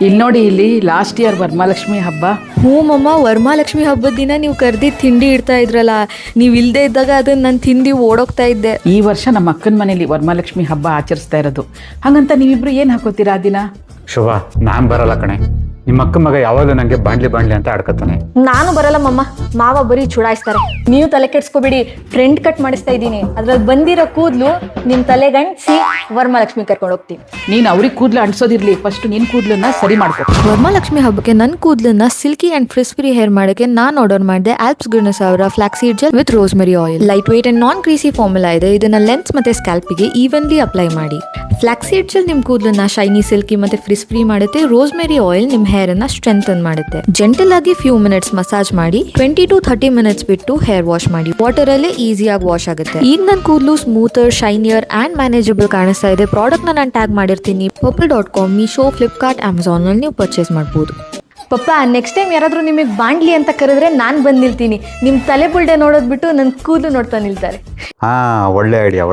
ಇಲ್ಲಿ ನೋಡಿ, ಇಲ್ಲಿ ಲಾಸ್ಟ್ ಇಯರ್ ವರಮಹಾಲಕ್ಷ್ಮಿ ಹಬ್ಬ. ಹ್ಞೂ ಮಮ್ಮ, ವರಮಹಾಲಕ್ಷ್ಮಿ ಹಬ್ಬದ ದಿನ ನೀವು ಕರ್ದಿದ್ದು ತಿಂಡಿ ಇಡ್ತಾ ಇದ್ರಲ್ಲ, ನೀವು ಇಲ್ಲದೆ ಇದ್ದಾಗ ಅದನ್ನ ನಾನು ತಿಂದು ಓಡೋಗ್ತಾ ಇದ್ದೆ. ಈ ವರ್ಷ ನಮ್ಮ ಅಕ್ಕನ ಮನೇಲಿ ವರಮಹಾಲಕ್ಷ್ಮಿ ಹಬ್ಬ ಆಚರಿಸ್ತಾ ಇರೋದು. ಹಾಗಂತ ನೀವಿಬ್ರು ಏನು ಹಾಕೋತೀರಾ ಆ ದಿನ? ಶುಭ, ನಾನ್ ಬರಲ್ಲ ಕಣೆ. ನಿಮ್ಮ ಅಕ್ಕ ಮಗ ಯಾವಾಗಲೂ ನಂಗೆ ಬಾಂಡ್ಲಿ ಅಂತ ಆಡ್ಕೊತಾನೆ. ನಾನು ಬರಲ್ಲ ಮಮ್ಮ, ಮಾವ ಬರೀ ಚುಡಾಯಿಸ್ತಾರೆ. ನೀವು ತಲೆ ಕೆಡ್ಸ್ಕೊಬೇಡಿ, ಟ್ರೆಂಡ್ ಕಟ್ ಮಾಡಿಸ್ತಾ ಇದ್ದೀನಿ. ಅದ್ರಲ್ಲಿ ಬಂದಿರೋ ಕೂದಲು ನಿಮ್ಮ ತಲೆಗೆ ಅಂಟಿಸಿ ವರಮಹಾಲಕ್ಷ್ಮಿ ಕರ್ಕೊಂಡು ಹೋಗ್ತೀನಿ. ನೀನು ಅವ್ರಿಗೆ ಕೂದಲು ಅಂಟಿಸೋದಿರ್ಲಿ, ಫಸ್ಟ್ ನಿನ್ನ ಕೂದಲನ್ನ ಸರಿ ಮಾಡ್ಕೊ. ವರಮಹಾಲಕ್ಷ್ಮಿ ಹಬ್ಬಕ್ಕೆ ನನ್ನ ಕೂದಲನ್ನ ಸಿಲ್ಕಿ ಅಂಡ್ ಫ್ರಿಸ್ಫ್ರಿ ಹೇರ್ ಮಾಡೋಕ್ಕೆ ನಾನು ಆರ್ಡರ್ ಮಾಡಿದೆ ಆಲ್ಪ್ಸ್ ಗುಡ್ನೆಸ್ ಅವರ flaxseed gel with rosemary oil. Lightweight and non greasy formula ಇದೆ. ಇದನ್ನ ಲೆನ್ಸ್ ಮತ್ತೆ ಸ್ಕ್ಯಾಲ್ಪಿಗೆ ಈವನ್ಲಿ ಅಪ್ಲೈ ಮಾಡಿ. ಫ್ಲಾಕ್ಸೀಡ್ ಜೆಲ್ ನಿಮ್ಮ ಕೂದಲನ್ನ ಶೈನಿ, ಸಿಲ್ಕಿ ಮತ್ತೆ ಫ್ರಿಸ್ಫ್ರಿ ಮಾಡುತ್ತೆ. ರೋಸ್ಮೆರಿ ಆಯಿಲ್ ನಿಮ್ಮ ಹೇರ್ ಅನ್ನ ಸ್ಟ್ರೆಂಥನ್ ಮಾಡುತ್ತೆ. ಜೆಂಟಲ್ ಆಗಿ ಫ್ಯೂ ಮಿನಿಟ್ಸ್ ಮಸಾಜ್ ಮಾಡಿ 20 to 30 minutes ಬಿಟ್ಟು ಹೇರ್ ವಾಶ್ ಮಾಡಿ. ವಾಟರ್ ಅಲ್ಲೇ ಈಸಿಯಾಗಿ ವಾಶ್ ಆಗುತ್ತೆ. ಈಗ ನನ್ನ ಕೂದಲು ಸ್ಮೂತರ್, ಶೈನಿಯರ್ ಅಂಡ್ ಮ್ಯಾನೇಜಬಲ್ ಕಾಣಿಸ್ತಾ ಇದೆ. ಪ್ರಾಡಕ್ಟ್ ನಾನು ಟ್ಯಾಗ್ ಮಾಡಿರ್ತೀನಿ. purple.com, ಮೀಶೋ, ಫ್ಲಿಪ್ಕಾರ್ಟ್, ಅಮೆಝಾನ್ ನಲ್ಲಿ ನೀವು ಪರ್ಚೇಸ್ ಮಾಡಬಹುದು. ಪಪ್ಪ, ನೆಕ್ಸ್ಟ್ ಟೈಮ್ ಯಾರಾದರೂ ನಿಮಗೆ ಬಾಂಡ್ಲಿ ಅಂತ ಕರೆದ್ರೆ ನಾನು ಬಂದು ನಿಲ್ತೀನಿ. ನಿಮ್ಮ ತಲೆ ಬುಲ್ಡೆ ನೋಡೋದು ಬಿಟ್ಟು ನನ್ನ ಕೂದಲು ನೋಡ್ತಾ ನಿಲ್ತಾರೆ. ಒಳ್ಳೆ ಐಡಿಯಾ.